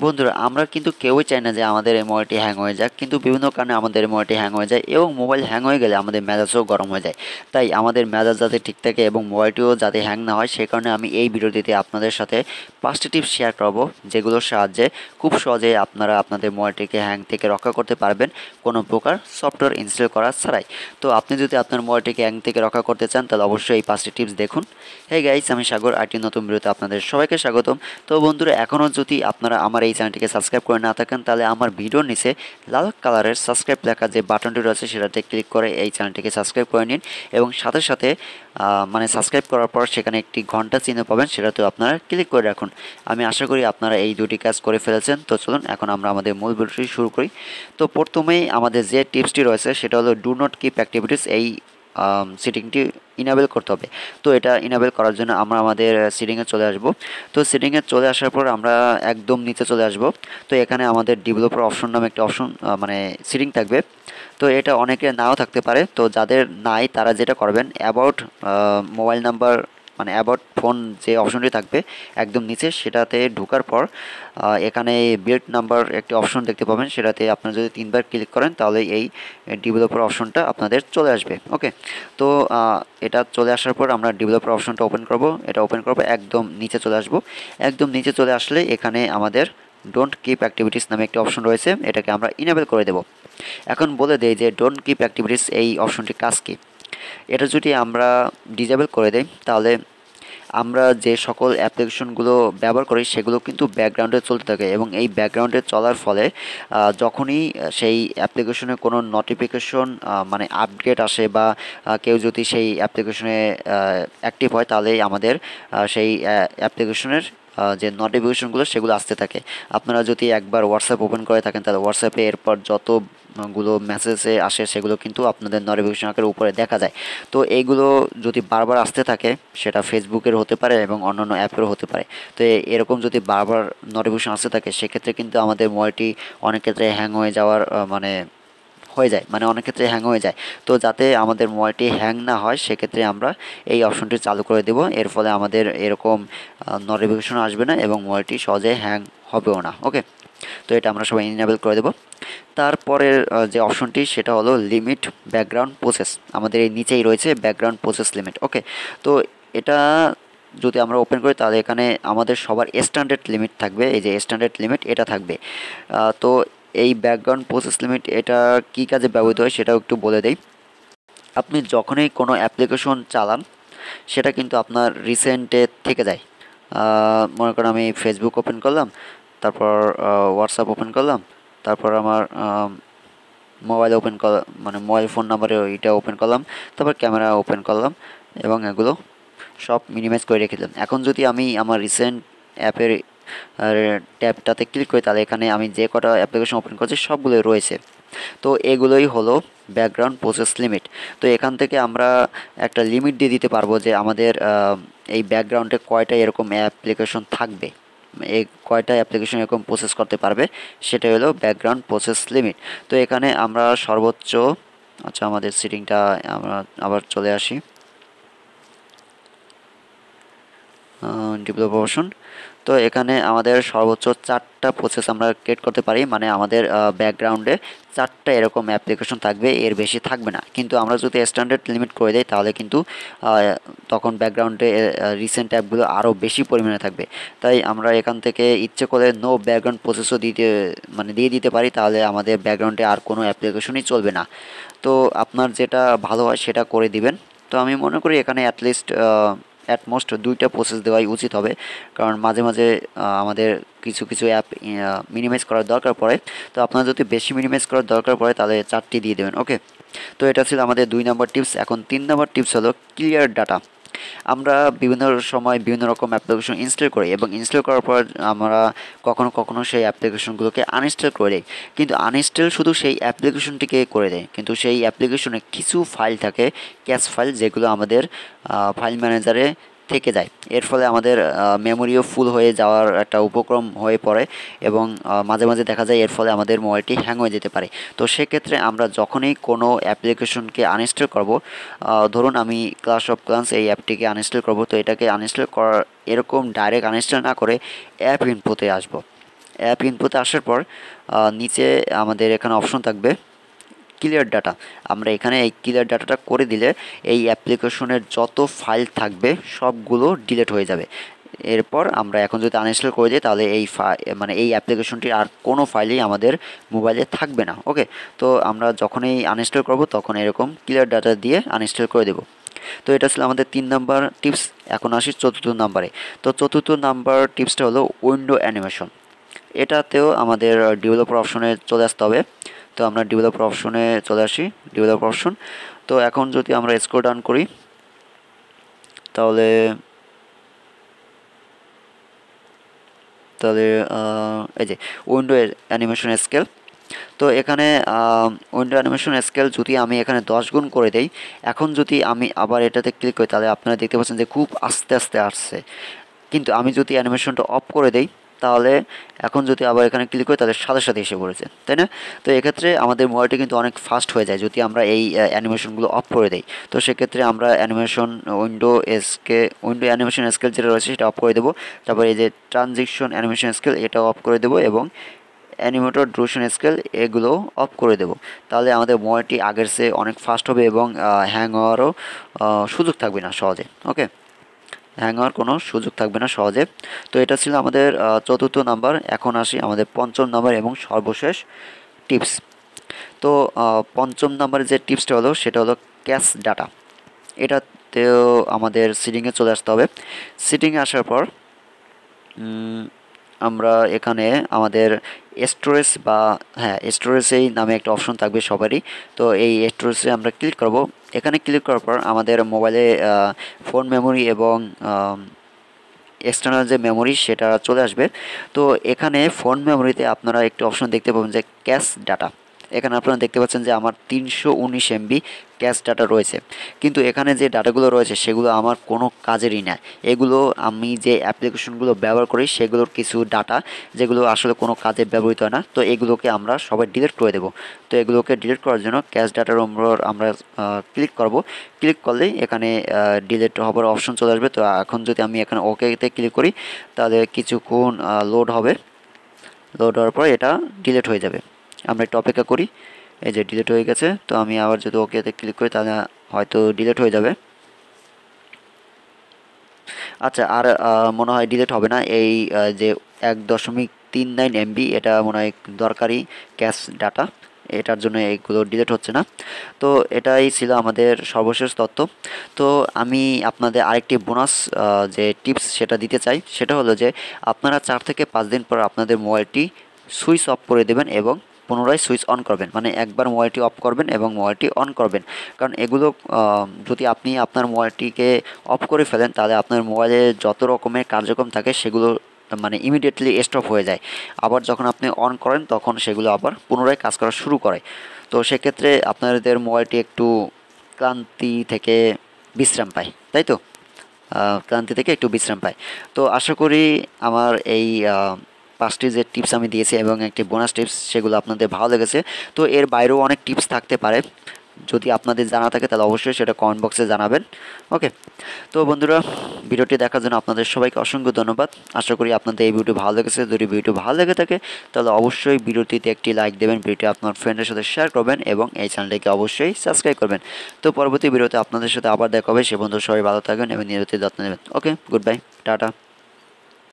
বন্ধুরা আমরা কিন্তু কেউই চাই না যে আমাদের এই মোবাইলটি হ্যাং হয়ে যাক, কিন্তু বিভিন্ন কারণে আমাদের এই মোবাইলটি হ্যাং হয়ে যায় এবং মোবাইল হ্যাং হয়ে গেলে আমাদের মেজাজও গরম হয়ে যায়। তাই আমাদের মেজাজ যাতে ঠিক থাকে এবং মোবাইলটিও যাতে হ্যাং না হয়, সেই কারণে আমি এই ভিডিওটিতে আপনাদের সাথে 5টি টিপস শেয়ার করবো, যেগুলোর সাহায্যে খুব সহজেই আপনারা আপনাদের মোবাইলটিকে হ্যাং থেকে রক্ষা করতে পারবেন কোনো প্রকার সফটওয়্যার ইনস্টল করা ছাড়াই। তো আপনি যদি আপনার মোবাইলটিকে হ্যাং থেকে রক্ষা করতে চান তাহলে অবশ্যই এই 5টি টিপস দেখুন। হ্যাঁ গাইস, আমি সাগর, আরটি নতুন ভিডিওতে আপনাদের সবাইকে স্বাগতম। তো বন্ধুরা, এখনও যদি আপনারা আমার এই চ্যানেলটিকে সাবস্ক্রাইব করে না থাকেন তাহলে আমার ভিডিওর নিচে লাল কালারের সাবস্ক্রাইব লেখা যে বাটনটি রয়েছে সেটাতে ক্লিক করে এই চ্যানেলটিকে সাবস্ক্রাইব করে নিন এবং সাথে সাথে সাবস্ক্রাইব করার পর সেখানে একটি ঘন্টা চিহ্ন পাবেন, সেটাতেও আপনারা ক্লিক করে রাখুন। আমি আশা করি আপনারা এই দুটি কাজ করে ফেলেছেন। তো চলুন এখন আমরা আমাদের মূল ভিডিওটি শুরু করি। তো প্রথমেই আমাদের যে টিপসটি রয়েছে সেটা হলো ডু নট কিপ অ্যাক্টিভিটিস। এই সেটিংটি ইনেবল করতে হবে। তো এটা ইনেবল করার জন্য আমরা আমাদের সেটিংয়ে চলে আসব। তো সেটিংয়ে চলে আসার পর আমরা একদম নিচে চলে আসব। তো এখানে আমাদের ডেভেলপার অপশন নামে একটি অপশন সেটিং থাকবে। তো এটা অনেকের নাও থাকতে পারে। তো যাদের নাই তারা যেটা করবেন, about mobile number about phone যে অপশনটি থাকবে একদম নিচে, সেটাতে ঢোকার পর এখানে বিল্ড নাম্বার একটি অপশন দেখতে পাবেন। সেটাতে আপনারা যদি 3বার ক্লিক করেন তাহলে এই ডেভেলপার অপশনটা আপনাদের চলে আসবে। ওকে, তো এটা চলে আসার পর আমরা ডেভেলপার অপশনটা ওপেন করব। এটা ওপেন করব, একদম নিচে চলে আসব। একদম নিচে চলে আসলে এখানে আমাদের ডোন্ট কিপ অ্যাক্টিভিটিস নামে একটি অপশন রয়েছে, এটাকে আমরা ইনেবল করে দেব। এখন বলে দেই যে ডোন্ট কিপ অ্যাক্টিভিটিস এই অপশনটির কাজ কী। এটা যদি আমরা ডিজেবল করে দেই তাহলে আমরা যে সকল অ্যাপ্লিকেশনগুলো ব্যবহার করি সেগুলো কিন্তু ব্যাকগ্রাউন্ডে চলতে থাকে এবং এই ব্যাকগ্রাউন্ডে চলার ফলে যখনই সেই অ্যাপ্লিকেশনে কোনো নোটিফিকেশন আপডেট আসে বা কেউ যদি সেই অ্যাপ্লিকেশনে অ্যাক্টিভ হয় তাহলেই আমাদের সেই অ্যাপ্লিকেশনের যে নোটিফিকেশনগুলো সেগুলো আসতে থাকে। আপনারা যদি একবার হোয়াটসঅ্যাপ ওপেন করে থাকেন তাহলে হোয়াটসঅ্যাপে এরপর যতগুলো মেসেজে আসে সেগুলো কিন্তু আপনাদের নোটিফিকেশন আকারে উপরে দেখা যায়। তো এইগুলো যদি বারবার আসতে থাকে, সেটা ফেসবুকের হতে পারে এবং অন্যান্য অ্যাপেরও হতে পারে। তো এরকম যদি বারবার নোটিফিকেশন আসতে থাকে সেক্ষেত্রে কিন্তু আমাদের মোবাইলটি অনেক ক্ষেত্রে হ্যাং হয়ে যাওয়ার অনেক ক্ষেত্রে হ্যাং হয়ে যায়। তো যাতে আমাদের মোবাইলটি হ্যাং না হয় সেক্ষেত্রে আমরা এই অপশনটি চালু করে দেব। এর ফলে আমাদের এরকম নোটিফিকেশন আসবে না এবং মোবাইলটি সহজে হ্যাং হবেও না। ওকে, তো এটা আমরা সবাই ইনেবল করে দেব। তারপরের যে অপশনটি সেটা হলো লিমিট ব্যাকগ্রাউন্ড প্রসেস। আমাদের এই নিচেই রয়েছে ব্যাকগ্রাউন্ড প্রসেস লিমিট। ওকে, তো এটা যদি আমরা ওপেন করি তাহলে এখানে আমাদের সবার স্ট্যান্ডার্ড লিমিট থাকবে। এই যে স্ট্যান্ডার্ড লিমিট এটা থাকবে। তো এই ব্যাকগ্রাউন্ড প্রসেস লিমিট এটা কী কাজে ব্যবহৃত হয় সেটাও একটু বলে দেই। আপনি যখনই কোনো অ্যাপ্লিকেশন চালান সেটা কিন্তু আপনার রিসেন্টে থেকে যায়। মনে করেন আমি ফেসবুক ওপেন করলাম, তারপর হোয়াটসঅ্যাপ ওপেন করলাম, তারপর আমার মোবাইল ওপেন করা মোবাইল ফোন নাম্বারে ওইটা ওপেন করলাম, তারপর ক্যামেরা ওপেন করলাম এবং এগুলো সব মিনিমাইজ করে রেখে দিলাম। এখন যদি আমি আমার রিসেন্ট অ্যাপের ট্যাবটাতে ক্লিক করি তাহলে এখানে আমি যে কটা অ্যাপ্লিকেশন ওপেন করছি সবগুলো রয়েছে। তো এগুলোই হলো ব্যাকগ্রাউন্ড প্রসেস লিমিট। তো এখান থেকে আমরা একটা লিমিট দিয়ে দিতে পারবো যে আমাদের এই ব্যাকগ্রাউন্ডে কয়টা এরকম অ্যাপ্লিকেশন থাকবে, এই কয়টা অ্যাপ্লিকেশন এরকম প্রসেস করতে পারবে, সেটা হলো ব্যাকগ্রাউন্ড প্রসেস লিমিট। তো এখানে আমরা সর্বোচ্চ আমাদের সেটিংটা আমরা আবার চলে আসি ডেভেলপার অপশন। তো এখানে আমাদের সর্বোচ্চ 4টা প্রসেস আমরা ক্রিয়েট করতে পারি, আমাদের ব্যাকগ্রাউন্ডে 4টা এরকম অ্যাপ্লিকেশন থাকবে, এর বেশি থাকবে না। কিন্তু আমরা যদি স্ট্যান্ডার্ড লিমিট করে দেই তাহলে কিন্তু তখন ব্যাকগ্রাউন্ডে রিসেন্ট অ্যাপগুলো আরও বেশি পরিমাণে থাকবে। তাই আমরা এখান থেকে ইচ্ছে করে নো ব্যাকগ্রাউন্ড প্রসেসও দিয়ে দিতে পারি, তাহলে আমাদের ব্যাকগ্রাউন্ডে আর কোনো অ্যাপ্লিকেশনই চলবে না। তো আপনার যেটা ভালো হয় সেটা করে দিবেন। তো আমি মনে করি এখানে অ্যাটমোস্ট 2টা প্রসেস দেওয়াই উচিত হবে, কারণ মাঝে মাঝে আমাদের কিছু কিছু অ্যাপ মিনিমাইজ করার দরকার পড়ে। তো আপনার যদি বেশি মিনিমাইজ করার দরকার পড়ে তাহলে 4টি দিয়ে দেবেন। ওকে, তো এটা ছিল আমাদের 2 নম্বর টিপস। এখন 3 নম্বর টিপস হলো ক্লিয়ার ডাটা। আমরা বিভিন্ন সময় বিভিন্ন রকম অ্যাপ্লিকেশন ইনস্টল করি এবং ইনস্টল করার পর আমরা কখনো কখনো সেই অ্যাপ্লিকেশনগুলোকে আনইনস্টল করে দিই। কিন্তু আনইনস্টল শুধু সেই অ্যাপ্লিকেশনটিকে করে দেয়, কিন্তু সেই অ্যাপ্লিকেশনে কিছু ফাইল থাকে, ক্যাশ ফাইল, যেগুলো আমাদের ফাইল ম্যানেজারে থেকে যায়। এর ফলে আমাদের মেমোরিও ফুল হয়ে যাওয়ার একটা উপক্রম হয়ে পড়ে এবং মাঝে মাঝে দেখা যায় এর ফলে আমাদের মোবাইলটি হ্যাং হয়ে যেতে পারে। তো সেক্ষেত্রে আমরা যখনই কোনো অ্যাপ্লিকেশনকে আনইনস্টল করব, ধরুন আমি ক্লাশ অফ ক্লান্স এই অ্যাপটিকে আনইনস্টল করব, তো এটাকে আনইনস্টল করার এরকম ডাইরেক্ট আনইনস্টল না করে অ্যাপ ইনফোতে আসবো। অ্যাপ ইনপুটে আসার পর নিচে আমাদের এখানে অপশন থাকবে ক্লিয়ার ডাটা। আমরা এখানে এই ক্লিয়ার ডাটাটা করে দিলে এই অ্যাপ্লিকেশনের যত ফাইল থাকবে সবগুলো ডিলিট হয়ে যাবে। এরপর আমরা এখন যদি আনইনস্টল করে দিই তাহলে এই মানে এই অ্যাপ্লিকেশনটির আর কোনো ফাইলই আমাদের মোবাইলে থাকবে না। ওকে, তো আমরা যখনই আনইনস্টল করব তখন এরকম ক্লিয়ার ডাটা দিয়ে আনইনস্টল করে দেব। তো এটা ছিল আমাদের 3 নাম্বার টিপস। এখন আসি 4র্থ নাম্বারে। তো 4র্থ নাম্বার টিপসটা হলো উইন্ডো অ্যানিমেশন। এটাতেও আমাদের ডেভেলপার অপশনে চলে আসতে হবে। তো আমরা ডেভেলপার অপশনে চলে আসি, ডেভেলপার অপশন। তো এখন যদি আমরা স্ক্রল ডাউন করি তাহলে এই যে উইন্ডো অ্যানিমেশন স্কেল। তো এখানে উইন্ডো অ্যানিমেশন স্কেল যদি আমি এখানে 10 গুণ করে দেই, এখন যদি আমি আবার এটাতে ক্লিক করি তাহলে আপনারা দেখতে পাচ্ছেন যে খুব আস্তে আস্তে আসছে। কিন্তু আমি যদি অ্যানিমেশনটা অফ করে দেই তাহলে এখন যদি আবার এখানে ক্লিক করি তাহলে সাথে সাথে এসে পড়েছে, তাই না? তো এক্ষেত্রে আমাদের মোবাইলটি কিন্তু অনেক ফাস্ট হয়ে যায় যদি আমরা এই অ্যানিমেশনগুলো অফ করে দেই। তো সেক্ষেত্রে আমরা উইন্ডো অ্যানিমেশন স্কেল যেটা রয়েছে সেটা অফ করে দেবো। তারপর এই যে ট্রানজিশন অ্যানিমেশন স্কেল এটাও অফ করে দেবো এবং অ্যানিমেটর ড্যুরেশন স্কেল এগুলো অফ করে দেবো। তাহলে আমাদের মোবাইলটি আগের চেয়ে অনেক ফাস্ট হবে এবং হ্যাং হওয়ারও সুযোগ থাকবে না সহজে। ওকে, হ্যাং হওয়ার কোনো সুযোগ থাকবে না সহজে। তো এটা ছিল আমাদের 4র্থ নাম্বার। এখন আসি আমাদের 5ম নাম্বার এবং সর্বশেষ টিপস। তো 5ম নাম্বারের যে টিপসটা হলো সেটা হলো ক্যাশ ডাটা। এটাতেও আমাদের সেটিংয়ে চলে আসতে হবে। সেটিংয়ে আসার পর আমরা এখানে আমাদের স্টোরেজ স্টোরেজেই নামে একটা অপশন থাকবে সবারই। তো এই স্টোরেজে আমরা ক্লিক করব। এখানে ক্লিক করার পর আমাদের মোবাইলে ফোন মেমোরি এবং এক্সটার্নাল যে মেমোরি সেটা চলে আসবে। তো এখানে ফোন মেমোরিতে আপনারা একটি অপশন দেখতে পাবেন যে ক্যাশ ডাটা। এখানে আপনারা দেখতে পাচ্ছেন যে আমার 319 MB ক্যাশ ডাটা রয়েছে, কিন্তু এখানে যে ডাটাগুলো রয়েছে সেগুলো আমার কোনো কাজেরই না। এগুলো আমি যে অ্যাপ্লিকেশনগুলো ব্যবহার করি সেগুলোর কিছু ডাটা যেগুলো আসলে কোনো কাজে ব্যবহৃত হয় না। তো এগুলোকে আমরা সবাই ডিলিট করে দেব। তো এগুলোকে ডিলিট করার জন্য ক্যাশ ডাটার উপর আমরা ক্লিক করব। ক্লিক করলেই এখানে ডিলিট হবার অপশন চলে আসবে। তো এখন যদি আমি এখানে ওকেতে ক্লিক করি তাহলে কিছুক্ষণ লোড হবে। লোড হওয়ার পর এটা ডিলিট হয়ে যাবে। আমরা একটু অপেক্ষা করি। এই যে ডিলিট হয়ে গেছে। তো আমি আবার যদি ওকেতে ক্লিক করি তাহলে হয়তো ডিলিট হয়ে যাবে। আচ্ছা, আর মনে হয় ডিলিট হবে না। এই যে 1.39 MB এটা মনে হয় দরকারি ক্যাশ ডাটা, এটার জন্য এইগুলো ডিলিট হচ্ছে না। তো এটাই ছিল আমাদের সর্বশেষ তথ্য। তো আমি আপনাদের আরেকটি বোনাস যে টিপস সেটা দিতে চাই। সেটা হলো যে আপনারা 4 থেকে 5 দিন পর আপনাদের মোবাইলটি সুইচ অফ করে দেবেন এবং পুনরায় সুইচ অন করবেন। মানে একবার মোবাইলটি অফ করবেন এবং মোবাইলটি অন করবেন। কারণ এগুলো যদি আপনি আপনার মোবাইলটিকে অফ করে ফেলেন তাহলে আপনার মোবাইলে যত রকমের কার্যক্রম থাকে সেগুলো মানে ইমিডিয়েটলি স্টপ হয়ে যায়। আবার যখন আপনি অন করেন তখন সেগুলো আবার পুনরায় কাজ করা শুরু করে। তো সেক্ষেত্রে আপনাদের মোবাইলটি একটু ক্লান্তি থেকে বিশ্রাম পায়, তাই তো? ক্লান্তি থেকে একটু বিশ্রাম পায়। তো আশা করি আমার এই 5টি যে টিপস আমি দিয়েছি এবং একটি বোনাস টিপস সেগুলো আপনাদের ভালো লেগেছে। তো এর বাইরেও অনেক টিপস থাকতে পারে, যদি আপনাদের জানা থাকে তাহলে অবশ্যই সেটা কমেন্ট বক্সে জানাবেন। ওকে, তো বন্ধুরা ভিডিওটি দেখার জন্য আপনাদের সবাইকে অসংখ্য ধন্যবাদ। আশা করি আপনাদের এই ভিডিও ভালো লেগেছে। যদি ভিডিও ভালো লেগে থাকে তাহলে অবশ্যই ভিডিওটিতে একটি লাইক দেবেন, ভিডিওটি আপনার ফ্রেন্ডের সাথে শেয়ার করবেন এবং এই চ্যানেলটিকে অবশ্যই সাবস্ক্রাইব করবেন। তো পরবর্তী ভিডিওতে আপনাদের সাথে আবার দেখা হবে। সে বন্ধু সবাই ভালো থাকবেন এবং নিজেদের যত্ন নেবেন। ওকে, গুড বাই, টাটা।